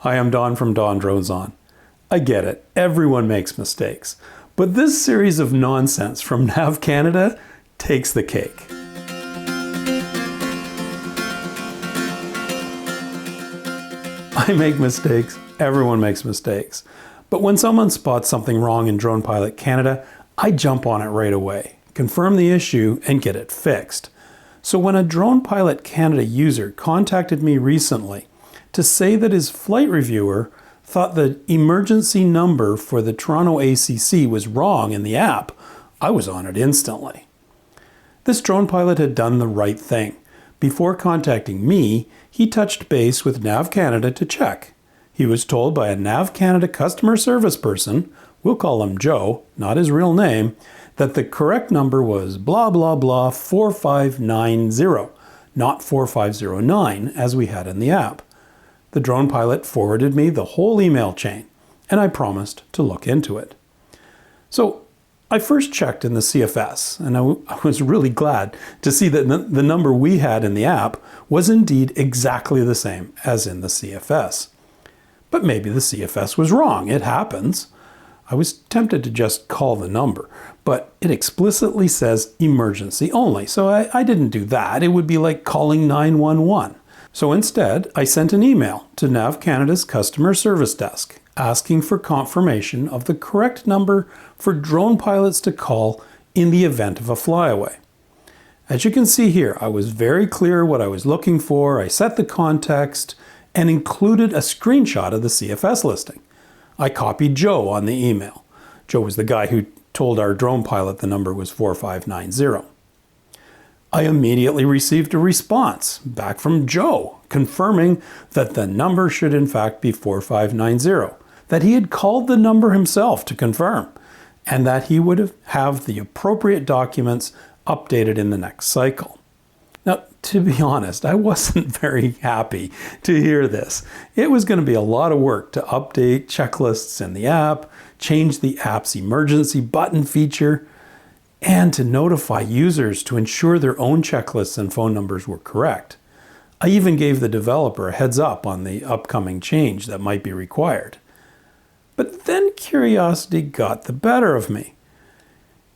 Hi, I'm Don from DonDronesOn. I get it, everyone makes mistakes, but this series of nonsense from NAV Canada takes the cake. I make mistakes, everyone makes mistakes, but when someone spots something wrong in Drone Pilot Canada, I jump on it right away, confirm the issue, and get it fixed. So when a Drone Pilot Canada user contacted me recently to say that his flight reviewer thought the emergency number for the Toronto ACC was wrong in the app, I was on it instantly. This drone pilot had done the right thing. Before contacting me, he touched base with NAV Canada to check. He was told by a NAV Canada customer service person, we'll call him Joe, not his real name, that the correct number was blah blah blah 4590, not 4509 as we had in the app. The drone pilot forwarded me the whole email chain, and I promised to look into it. So I first checked in the CFS, and I was really glad to see that the number we had in the app was indeed exactly the same as in the CFS. But maybe the CFS was wrong. It happens. I was tempted to just call the number, but it explicitly says emergency only, so I didn't do that. It would be like calling 911. So instead, I sent an email to NAV Canada's customer service desk asking for confirmation of the correct number for drone pilots to call in the event of a flyaway. As you can see here, I was very clear what I was looking for. I set the context and included a screenshot of the CFS listing. I copied Joe on the email. Joe was the guy who told our drone pilot the number was 4590. I immediately received a response back from Joe confirming that the number should in fact be 4590, that he had called the number himself to confirm, and that he would have the appropriate documents updated in the next cycle. Now, to be honest, I wasn't very happy to hear this. It was going to be a lot of work to update checklists in the app, change the app's emergency button feature, and to notify users to ensure their own checklists and phone numbers were correct. I even gave the developer a heads up on the upcoming change that might be required. But then curiosity got the better of me.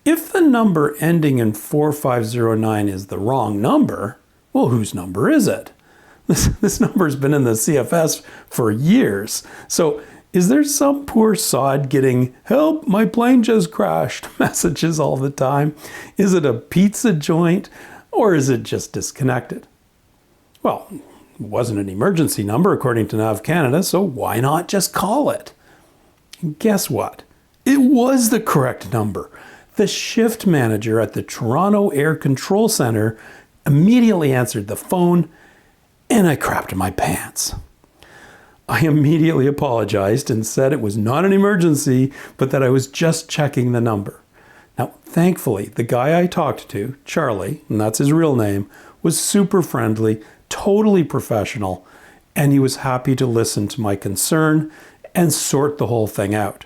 If the number ending in 4509 is the wrong number, well, whose number is it? This number's been in the CFS for years. So is there some poor sod getting, "Help, my plane just crashed" messages all the time? Is it a pizza joint, or is it just disconnected? Well, it wasn't an emergency number according to NAV Canada, so why not just call it? And guess what? It was the correct number. The shift manager at the Toronto Air Control Center immediately answered the phone, and I crapped my pants. I immediately apologized and said it was not an emergency, but that I was just checking the number. Now, thankfully, the guy I talked to, Charlie, and that's his real name, was super friendly, totally professional, and he was happy to listen to my concern and sort the whole thing out.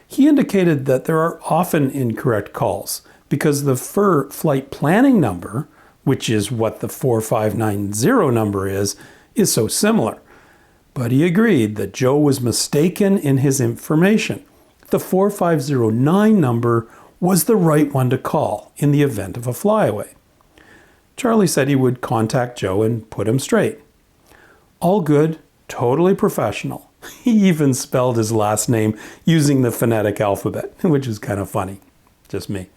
He indicated that there are often incorrect calls because the flight planning number, which is what the 4590 number is so similar. But he agreed that Joe was mistaken in his information. The 4509 number was the right one to call in the event of a flyaway. Charlie said he would contact Joe and put him straight. All good, totally professional. He even spelled his last name using the phonetic alphabet, which is kind of funny. Just me.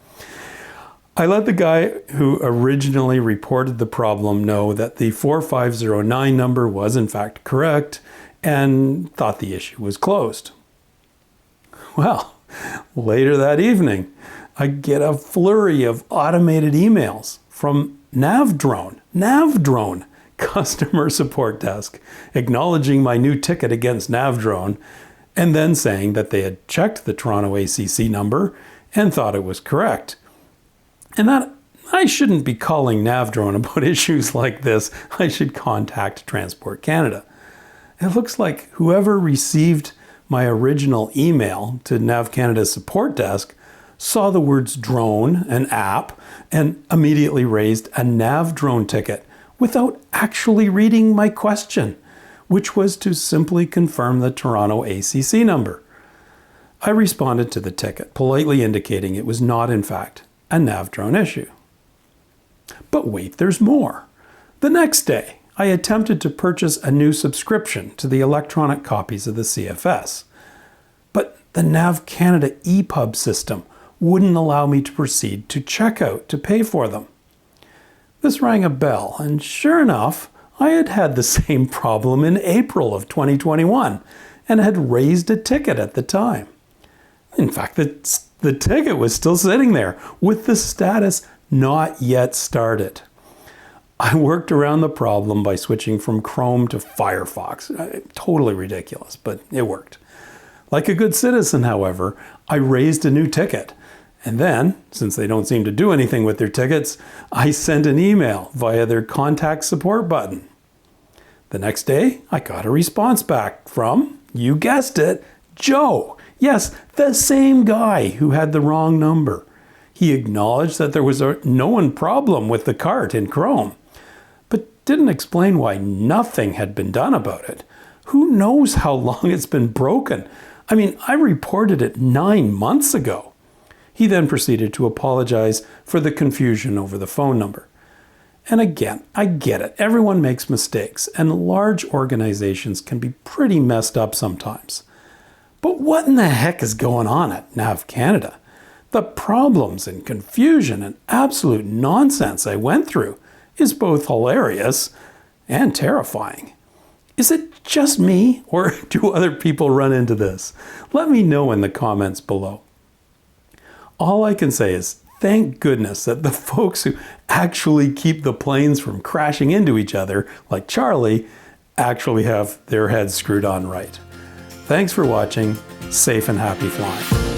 I let the guy who originally reported the problem know that the 4509 number was in fact correct and thought the issue was closed. Well, later that evening, I get a flurry of automated emails from NavDrone customer support desk, acknowledging my new ticket against NavDrone, and then saying that they had checked the Toronto ACC number and thought it was correct. And that I shouldn't be calling NavDrone about issues like this. I should contact Transport Canada. It looks like whoever received my original email to NAV Canada's support desk saw the words drone and app and immediately raised a NavDrone ticket without actually reading my question, which was to simply confirm the Toronto ACC number. I responded to the ticket, politely indicating it was not, in fact, a NAV drone issue. But wait, there's more. The next day, I attempted to purchase a new subscription to the electronic copies of the CFS. But the NAV Canada EPUB system wouldn't allow me to proceed to checkout to pay for them. This rang a bell, and sure enough, I had had the same problem in April of 2021 and had raised a ticket at the time. In fact, the ticket was still sitting there with the status not yet started. I worked around the problem by switching from Chrome to Firefox. Totally ridiculous, but it worked. Like a good citizen, however, I raised a new ticket. And then, since they don't seem to do anything with their tickets, I sent an email via their contact support button. The next day, I got a response back from, you guessed it, Joe. Yes, the same guy who had the wrong number. He acknowledged that there was a known problem with the cart in Chrome, but didn't explain why nothing had been done about it. Who knows how long it's been broken? I mean, I reported it 9 months ago. He then proceeded to apologize for the confusion over the phone number. And again, I get it. Everyone makes mistakes, and large organizations can be pretty messed up sometimes. But what in the heck is going on at NAV Canada? The problems and confusion and absolute nonsense I went through is both hilarious and terrifying. Is it just me, or do other people run into this? Let me know in the comments below. All I can say is thank goodness that the folks who actually keep the planes from crashing into each other, like Charlie, actually have their heads screwed on right. Thanks for watching. Safe and happy flying.